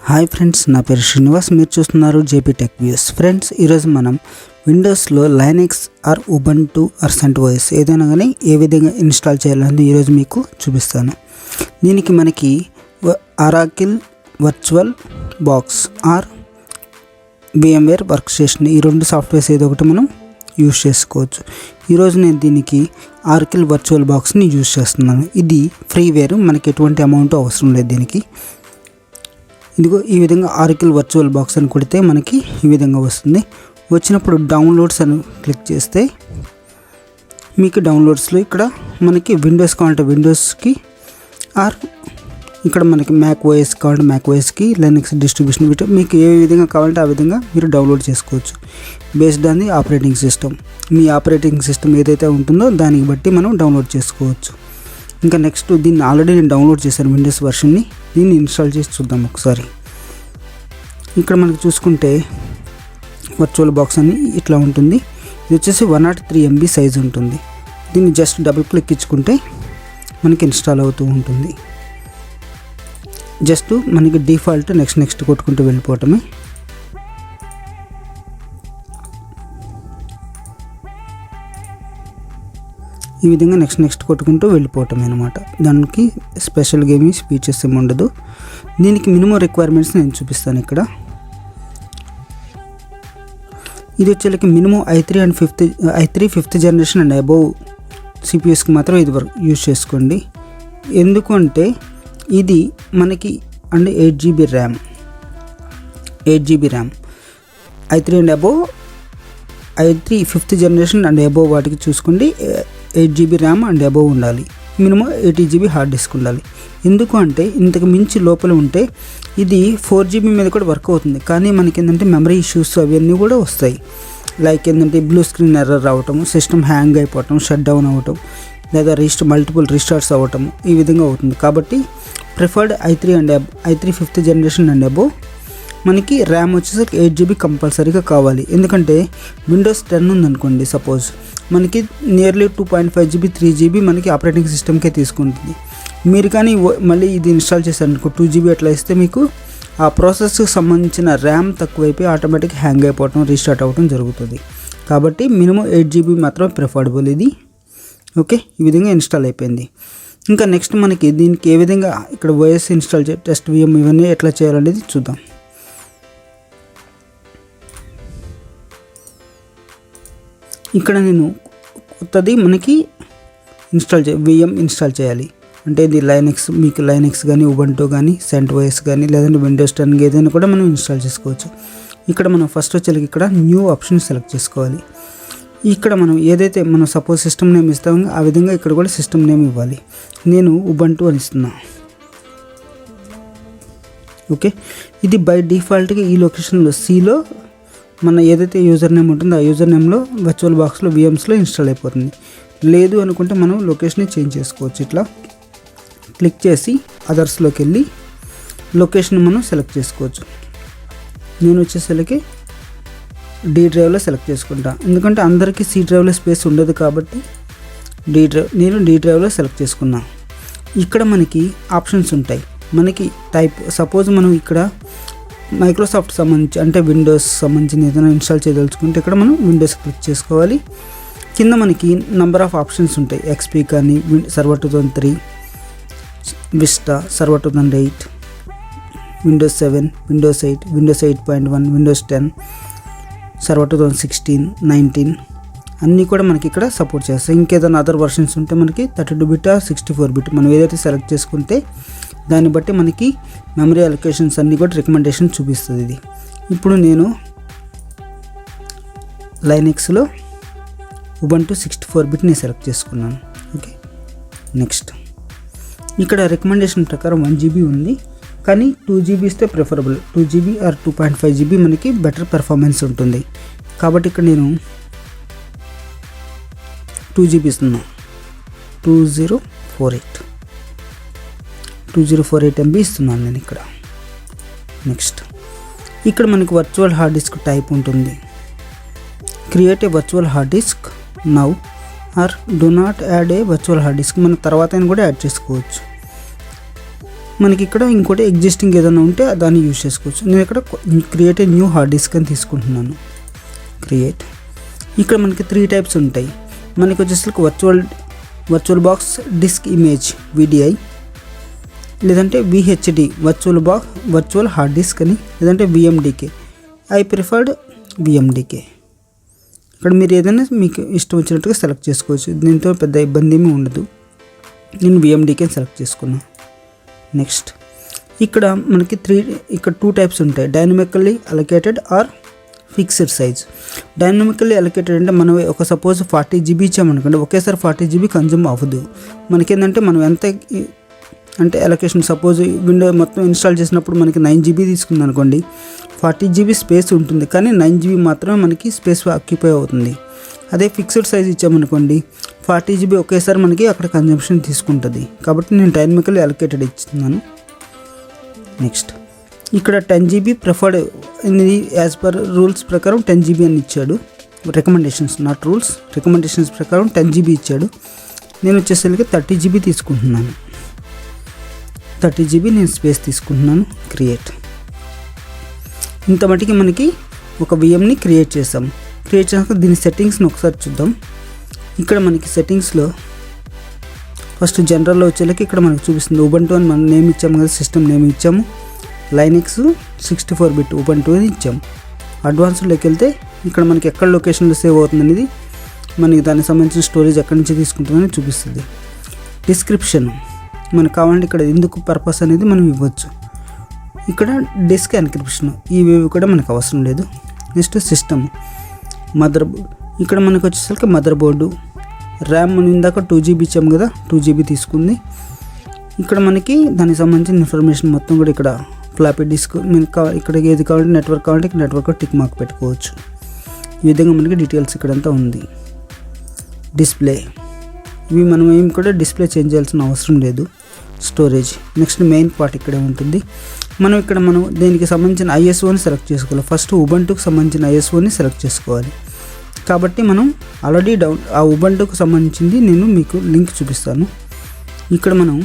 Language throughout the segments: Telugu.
హాయ్ ఫ్రెండ్స్, నా పేరు శ్రీనివాస్. మీరు చూస్తున్నారు జేపీ టెక్ వ్యూస్. ఫ్రెండ్స్, ఈరోజు మనం విండోస్లో లైనక్స్ ఆర్ ఉబంటు ఆర్ సెంట్ఓఎస్ ఏదైనా కానీ ఏ విధంగా ఇన్స్టాల్ చేయాలని ఈరోజు మీకు చూపిస్తాను. దీనికి మనకి Oracle VirtualBox or VMware workstation ఈ రెండు సాఫ్ట్వేర్స్ ఏదో ఒకటి మనం యూజ్ చేసుకోవచ్చు. ఈరోజు నేను దీనికి ఆరాకిల్ వర్చువల్ బాక్స్ని యూజ్ చేస్తున్నాను. ఇది ఫ్రీవేర్, మనకి ఎటువంటి అమౌంట్ అవసరం లేదు దీనికి. ఇదిగో ఈ విధంగా ఆరాకిల్ వర్చువల్ బాక్స్ అని కొడితే మనకి ఈ విధంగా వస్తుంది. వచ్చినప్పుడు డౌన్లోడ్స్ అని క్లిక్ చేస్తే మీకు డౌన్లోడ్స్లో ఇక్కడ మనకి విండోస్ కావాలంటే విండోస్కి ఆర్ ఇక్కడ మనకి మ్యాక్ ఓఎస్ కావాలంటే మ్యాక్ ఓఎస్కి లైనక్స్ డిస్ట్రిబ్యూషన్ మీకు ఏ విధంగా కావాలంటే ఆ విధంగా మీరు డౌన్లోడ్ చేసుకోవచ్చు. Based on the operating system, me operating system ఏదైతే ఉంటుందో దానికి బట్టి మనం డౌన్లోడ్ చేసుకోవచ్చు. ఇంకా నెక్స్ట్ దీన్ని ఆల్రెడీ నేను డౌన్లోడ్ చేశాను విండోస్ వర్షన్ని. దీన్ని ఇన్స్టాల్ చేసి చూద్దాం ఒకసారి. ఇక్కడ మనకు చూసుకుంటే వర్చువల్ బాక్స్ అని ఇట్లా ఉంటుంది. ఇది వచ్చేసి 103 MB సైజ్ ఉంటుంది. దీన్ని జస్ట్ డబుల్ క్లిక్ ఇచ్చుకుంటే మనకి ఇన్స్టాల్ అవుతూ ఉంటుంది. జస్ట్ మనకి డిఫాల్ట్ నెక్స్ట్ కొట్టుకుంటూ వెళ్ళిపోవటమే. ఈ విధంగా నెక్స్ట్ కొట్టుకుంటూ వెళ్ళిపోవటమే అనమాట. దానికి స్పెషల్ గేమింగ్ ఫీచర్స్ ఏమి ఉండదు. దీనికి మినిమం రిక్వైర్మెంట్స్ నేను చూపిస్తాను ఇక్కడ. ఇది వచ్చేకి minimum i3 fifth generation and above సిపిఎస్కి మాత్రం ఇది యూజ్ చేసుకోండి. ఎందుకంటే ఇది మనకి and 8GB RAM i3 and above i3 fifth generation and above వాటికి చూసుకోండి. 8GB ర్యామ్ అండ్ అబోవ్ ఉండాలి. మినిమం 80GB హార్డ్ డిస్క్ ఉండాలి. ఎందుకు అంటే ఇంతకు మించి లోపల ఉంటే ఇది 4GB మీద కూడా వర్క్ అవుతుంది, కానీ మనకి ఏంటంటే మెమరీ ఇష్యూస్ అవన్నీ కూడా వస్తాయి. లైక్ ఏంటంటే బ్లూ స్క్రీన్ ఎర్రర్ రావటం, సిస్టమ్ హ్యాంగ్ అయిపోవటం, షట్ డౌన్ అవ్వటం, లేదా మల్టిపుల్ రీస్టార్ట్స్ అవ్వటం ఈ విధంగా అవుతుంది. కాబట్టి preferred i3 fifth generation and above. మనకి ర్యామ్ వచ్చేసరికి 8GB కంపల్సరీగా కావాలి. ఎందుకంటే విండోస్ 10 ఉందనుకోండి సపోజ్, మనకి నియర్లీ 2.5GB 3GB మనకి ఆపరేటింగ్ సిస్టమ్కే తీసుకుంటుంది. మీరు కానీ మళ్ళీ ఇది ఇన్స్టాల్ చేశారనుకో 2GB అట్లా ఇస్తే మీకు ఆ ప్రాసెస్కి సంబంధించిన ర్యామ్ తక్కువైపోయి ఆటోమేటిక్ హ్యాంగ్ అయిపోవటం, రీస్టార్ట్ అవ్వటం జరుగుతుంది. కాబట్టి మినిమం 8GB మాత్రమే ప్రిఫర్డబుల్ ఇది. ఓకే, ఈ విధంగా ఇన్స్టాల్ అయిపోయింది. ఇంకా నెక్స్ట్ మనకి దీనికి ఏ విధంగా ఇక్కడ ఓఎస్ ఇన్స్టాల్ టెస్ట్ VM ఇవన్నీ ఎట్లా చేయాలనేది చూద్దాం. ఇక్కడ నేను కొత్తది మనకి VM ఇన్స్టాల్ చేయాలి అంటే ఇది మీకు లైనక్స్ కానీ ఉబంటు కానీ సెంట్ఓఎస్ కానీ లేదంటే విండోస్ 10 ఏదైనా కూడా మనం ఇన్స్టాల్ చేసుకోవచ్చు. ఇక్కడ మనం ఫస్ట్ వచ్చేకి ఇక్కడ న్యూ ఆప్షన్ సెలెక్ట్ చేసుకోవాలి. ఇక్కడ మనం ఏదైతే మనం సపోజ్ సిస్టమ్ నేమ్ ఇస్తామో ఆ విధంగా ఇక్కడ కూడా సిస్టమ్ నేమ్ ఇవ్వాలి. నేను ఉబంటు అని ఇస్తున్నా. ఓకే, ఇది బై డిఫాల్ట్గా ఈ లొకేషన్లో Cలో మన ఏదైతే యూజర్ నేమ్ ఉంటుందో ఆ యూజర్ నేమ్లో వర్చువల్ బాక్స్లో VMస్లో ఇన్స్టాల్ అయిపోతుంది. లేదు అనుకుంటే మనం లొకేషన్ని చేంజ్ చేసుకోవచ్చు. ఇట్లా క్లిక్ చేసి అదర్స్లోకి వెళ్ళి లొకేషన్ మనం సెలెక్ట్ చేసుకోవచ్చు. నేను వచ్చేసరికి D డ్రైవ్లో సెలెక్ట్ చేసుకుంటా, ఎందుకంటే అందరికీ C డ్రైవ్లో స్పేస్ ఉండదు కాబట్టి నేను D డ్రైవ్లో సెలెక్ట్ చేసుకున్నా. ఇక్కడ మనకి ఆప్షన్స్ ఉంటాయి. మనకి టైప్ సపోజ్ మనం ఇక్కడ మైక్రోసాఫ్ట్ సంబంధించి అంటే విండోస్ సంబంధించిన ఏదైనా ఇన్స్టాల్ చేయదలుచుకుంటే ఇక్కడ మనం విండోస్ క్లిక్ చేసుకోవాలి. కింద మనకి నంబర్ ఆఫ్ ఆప్షన్స్ ఉంటాయి. XP కానీ server 2003, vista, server 2008, Windows 7, Windows 8, Windows 8.1, Windows 10, server 2016, 19 అన్నీ కూడా మనకి ఇక్కడ సపోర్ట్ చేస్తాయి. ఇంకేదైనా అదర్ వర్షన్స్ ఉంటే మనకి 32-bit 64-bit మనం ఏదైతే సెలెక్ట్ చేసుకుంటే దాన్ని బట్టి మనకి మెమరీ అలొకేషన్స్ అన్నీ కూడా రికమెండేషన్ చూపిస్తుంది ఇది. ఇప్పుడు నేను లైనక్స్లో ఉబంటు 64-bitని సెలెక్ట్ చేసుకున్నాను. ఓకే, నెక్స్ట్ ఇక్కడ రికమెండేషన్ ప్రకారం 1GB ఉంది, కానీ 2GB ఇస్తే ప్రిఫరబుల్. 2GB ఆర్ 2.5GB మనకి బెటర్ పెర్ఫార్మెన్స్ ఉంటుంది. కాబట్టి ఇక్కడ నేను 2GB ఇస్తున్నాను. 2048 MB ఇస్తున్నాను నేను ఇక్కడ. నెక్స్ట్ ఇక్కడ మనకి వర్చువల్ హార్డ్ డిస్క్ టైప్ ఉంటుంది. Create a virtual hard disk now or do not add A virtual hard disk. మనం తర్వాత కూడా యాడ్ చేసుకోవచ్చు. మనకి ఇక్కడ ఇంకోటి ఎగ్జిస్టింగ్ ఏదైనా ఉంటే దాన్ని యూజ్ చేసుకోవచ్చు. నేను ఇక్కడ create a new hard disk అని తీసుకుంటున్నాను. క్రియేట్. ఇక్కడ మనకి 3 టైప్స్ ఉంటాయి. మనకి వచ్చేసరికి VirtualBox డిస్క్ ఇమేజ్ VDI, లేదంటే VHD వర్చువల్ హార్డ్ డిస్క్ అని, లేదంటే VMDK. I preferred VMDK. ఇక్కడ మీరు ఏదైనా మీకు ఇష్టం వచ్చినట్టుగా సెలెక్ట్ చేసుకోవచ్చు. దీంతో పెద్ద ఇబ్బంది ఏమీ ఉండదు. నేను VMDK సెలెక్ట్ చేసుకున్నాను. నెక్స్ట్. ఇక్కడ మనకి 2 టైప్స్ ఉంటాయి. Dynamically allocated or fixed size. Dynamically allocated అంటే మనం ఒక సపోజ్ 40 GB ఇచ్చామనుకోండి, ఒకేసారి 40 GB కన్జ్యూమ్ అవ్వదు. మనకేంటంటే మనం ఎంత అంటే అలొకేషన్, సపోజ్ విండో మొత్తం ఇన్స్టాల్ చేసినప్పుడు మనకి 9 GB తీసుకుంది అనుకోండి, 40 GB స్పేస్ ఉంటుంది, కానీ 9 GB మాత్రమే మనకి స్పేస్ ఆక్యుపై అవుతుంది. అదే ఫిక్స్డ్ సైజ్ ఇచ్చామనుకోండి, 40 GB ఒకేసారి మనకి అక్కడ కన్జంప్షన్ తీసుకుంటుంది. కాబట్టి నేను డైనమికల్లీ అలొకేటెడ్ ఇస్తున్నాను. నెక్స్ట్. ఇక్కడ 10 GB preferred, as per rules ప్రకారం 10 GB అని ఇచ్చాడు. రికమెండేషన్స్, నాట్ రూల్స్, రికమెండేషన్స్ ప్రకారం 10 GB ఇచ్చాడు. నేను వచ్చేసరికి 30 GB తీసుకుంటున్నాను. 30 GB నేను స్పేస్ తీసుకుంటున్నాను. క్రియేట్. ఇంత మటుకి మనకి ఒక VMని క్రియేట్ చేసాం. క్రియేట్ చేసాక దీని సెట్టింగ్స్ని ఒకసారి చూద్దాం. ఇక్కడ మనకి సెట్టింగ్స్లో ఫస్ట్ జనరల్లో వచ్చేలకి ఇక్కడ మనకు చూపిస్తుంది ఉబంటు అని మనం నేమ్ ఇచ్చాము కదా, సిస్టమ్ నేమ్ ఇచ్చాము. లైనెక్స్ 64-bit ఉబంటు అని ఇచ్చాము. అడ్వాన్స్డ్లోకి వెళ్తే ఇక్కడ మనకి ఎక్కడ లొకేషన్లో సేవ్ అవుతుంది అనేది, మనకి దానికి సంబంధించిన స్టోరేజ్ ఎక్కడి నుంచి తీసుకుంటుందని చూపిస్తుంది. డిస్క్రిప్షన్ మనకు కావాలంటే ఇక్కడ ఎందుకు పర్పస్ అనేది మనం ఇవ్వచ్చు. ఇక్కడ డిస్క్ ఎన్క్రిప్షన్, ఇవి కూడా మనకు అవసరం లేదు. Next system, mother board. ఇక్కడ మనకు వచ్చేసరికి మదర్ బోర్డు, ర్యామ్ మనం ఇందాక 2 GB ఇచ్చాము కదా, 2 GB తీసుకుంది. ఇక్కడ మనకి దానికి సంబంధించిన ఇన్ఫర్మేషన్ మొత్తం కూడా ఇక్కడ ఫ్లాపీ డిస్క్, మనకి ఇక్కడ ఏది కావాలంటే నెట్వర్క్ కావాలంటే ఇక్కడ నెట్వర్క్ టిక్ మార్క్ పెట్టుకోవచ్చు. ఈ విధంగా మనకి డీటెయిల్స్ ఇక్కడంతా ఉంది. డిస్ప్లే, ఇవి మనం ఏం కూడా డిస్ప్లే చేంజ్ చేయాల్సిన అవసరం లేదు. స్టోరేజ్. నెక్స్ట్ మెయిన్ పార్ట్ ఇక్కడే ఉంటుంది. మనం దీనికి సంబంధించిన ISOని సెలెక్ట్ చేసుకోవాలి. ఫస్ట్ ఉబంటుకు సంబంధించిన ISOని సెలెక్ట్ చేసుకోవాలి. కాబట్టి మనం ఆల్రెడీ ఆ ఉబంటుకు సంబంధించింది నేను మీకు లింక్ చూపిస్తాను. ఇక్కడ మనం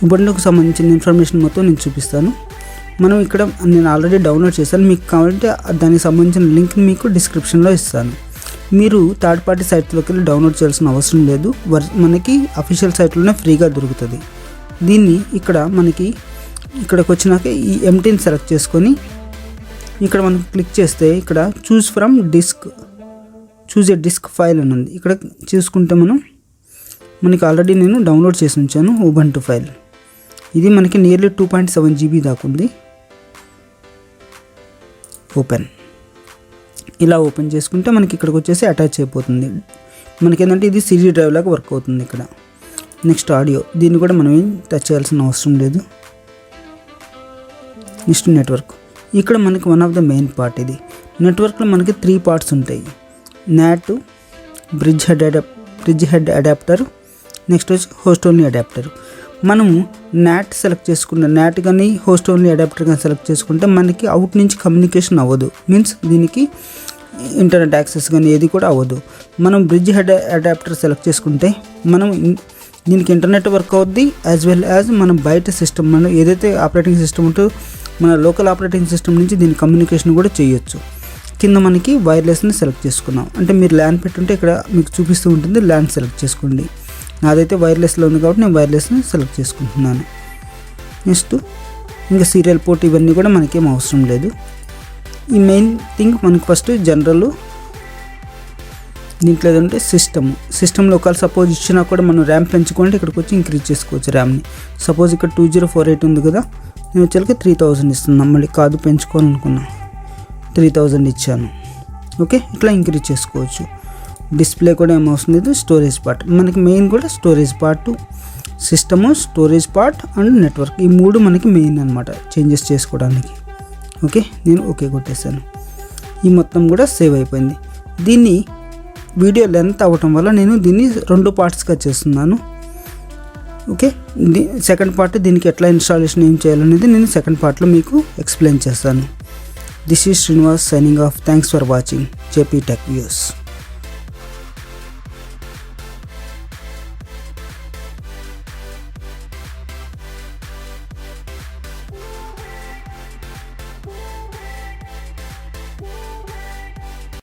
ఉబంటుకు సంబంధించిన ఇన్ఫర్మేషన్ మొత్తం నేను చూపిస్తాను. మనం ఇక్కడ నేను ఆల్రెడీ డౌన్లోడ్ చేశాను. మీకు కావాలంటే దానికి సంబంధించిన లింక్ మీకు డిస్క్రిప్షన్లో ఇస్తాను. మీరు థర్డ్ పార్టీ సైట్లోకి వెళ్ళి డౌన్లోడ్ చేయాల్సిన అవసరం లేదు. మనకి అఫీషియల్ సైట్లోనే ఫ్రీగా దొరుకుతుంది. దీన్ని ఇక్కడికి వచ్చినాక ఈ ఎంటీని సెలెక్ట్ చేసుకొని ఇక్కడ మనం క్లిక్ చేస్తే ఇక్కడ చూజ్ ఏ డిస్క్ ఫైల్ అని ఉంది. ఇక్కడ చూసుకుంటే మనకి ఆల్రెడీ నేను డౌన్లోడ్ చేసి ఉంచాను ఉబంటు ఫైల్. ఇది మనకి నియర్లీ 2.7 GB దాకా ఉంది. ఇలా ఓపెన్ చేసుకుంటే మనకి ఇక్కడికి వచ్చేసి అటాచ్ అయిపోతుంది. మనకి ఏంటంటే ఇది CD డ్రైవ్ లాగా వర్క్ అవుతుంది ఇక్కడ. నెక్స్ట్ ఆడియో, దీన్ని కూడా మనం ఏం టచ్ చేయాల్సిన అవసరం లేదు. నెక్స్ట్ నెట్వర్క్, ఇక్కడ మనకి one of the main part. ఇది నెట్వర్క్లో మనకి 3 పార్ట్స్ ఉంటాయి. Not, bridge head adapter, next వచ్చి హోస్ట్ ఓన్లీ అడాప్టర్. మనము నాట్ సెలెక్ట్ చేసుకుంటే, నాట్ కానీ హోస్ట్ ఓన్లీ అడాప్టర్ కానీ సెలెక్ట్ చేసుకుంటే మనకి అవుట్ నుంచి కమ్యూనికేషన్ అవ్వదు. మీన్స్ దీనికి ఇంటర్నెట్ యాక్సెస్ కానీ ఏది కూడా అవ్వదు. మనం బ్రిడ్జ్ హెడ్ అడాప్టర్ సెలెక్ట్ చేసుకుంటే దీనికి ఇంటర్నెట్ వర్క్ అవుద్ది, యాజ్ వెల్ యాజ్ మనం బయట సిస్టమ్, మనం ఏదైతే ఆపరేటింగ్ సిస్టమ్ ఉంటో మన లోకల్ ఆపరేటింగ్ సిస్టమ్ నుంచి దీని కమ్యూనికేషన్ కూడా చేయొచ్చు. కింద మనకి వైర్లెస్ని సెలెక్ట్ చేసుకున్నాం. అంటే మీరు ల్యాన్ పెట్టుంటే ఇక్కడ మీకు చూపిస్తూ ఉంటుంది, ల్యాన్ సెలెక్ట్ చేసుకోండి. నాదైతే వైర్లెస్లో ఉంది కాబట్టి నేను వైర్లెస్ని సెలెక్ట్ చేసుకుంటున్నాను. నెక్స్ట్ ఇంకా సీరియల్ పోర్ట్ ఇవన్నీ కూడా మనకేం అవసరం లేదు. ఈ మెయిన్ థింగ్ మనకి ఫస్ట్ జనరల్, దీంట్లో ఏదంటే సిస్టంలో ఒకవేళ సపోజ్ ఇచ్చినా కూడా మనం ర్యామ్ పెంచుకుంటే ఇక్కడికి వచ్చి ఇంక్రీజ్ చేసుకోవచ్చు ర్యామ్ని. సపోజ్ ఇక్కడ 2048 ఉంది కదా, నేను వచ్చేసరికి 3000 ఇస్తున్నాను. మళ్ళీ కాదు పెంచుకోవాలనుకున్నా 3000 ఇచ్చాను. ఓకే, ఇట్లా ఇంక్రీజ్ చేసుకోవచ్చు. డిస్ప్లే కూడా ఏం అవసరం లేదు. స్టోరేజ్ పార్ట్ మనకి మెయిన్ కూడా storage part, system, storage part and network, ఈ 3 మనకి మెయిన్ అనమాట చేంజెస్ చేసుకోవడానికి. ఓకే, నేను ఓకే కొట్టేశాను. ఈ మొత్తం కూడా సేవ్ అయిపోయింది. దీన్ని వీడియో లెంత్ అవ్వటం వల్ల నేను దీన్ని 2 పార్ట్స్గా చేస్తున్నాను. ఓకే, సెకండ్ పార్ట్ దీనికి ఎట్లా ఇన్స్టాలేషన్ ఏం చేయాలనేది నేను సెకండ్ పార్ట్లో మీకు ఎక్స్ప్లెయిన్ చేస్తాను. This is Srinivas signing off. Thanks for watching JP Tech Views.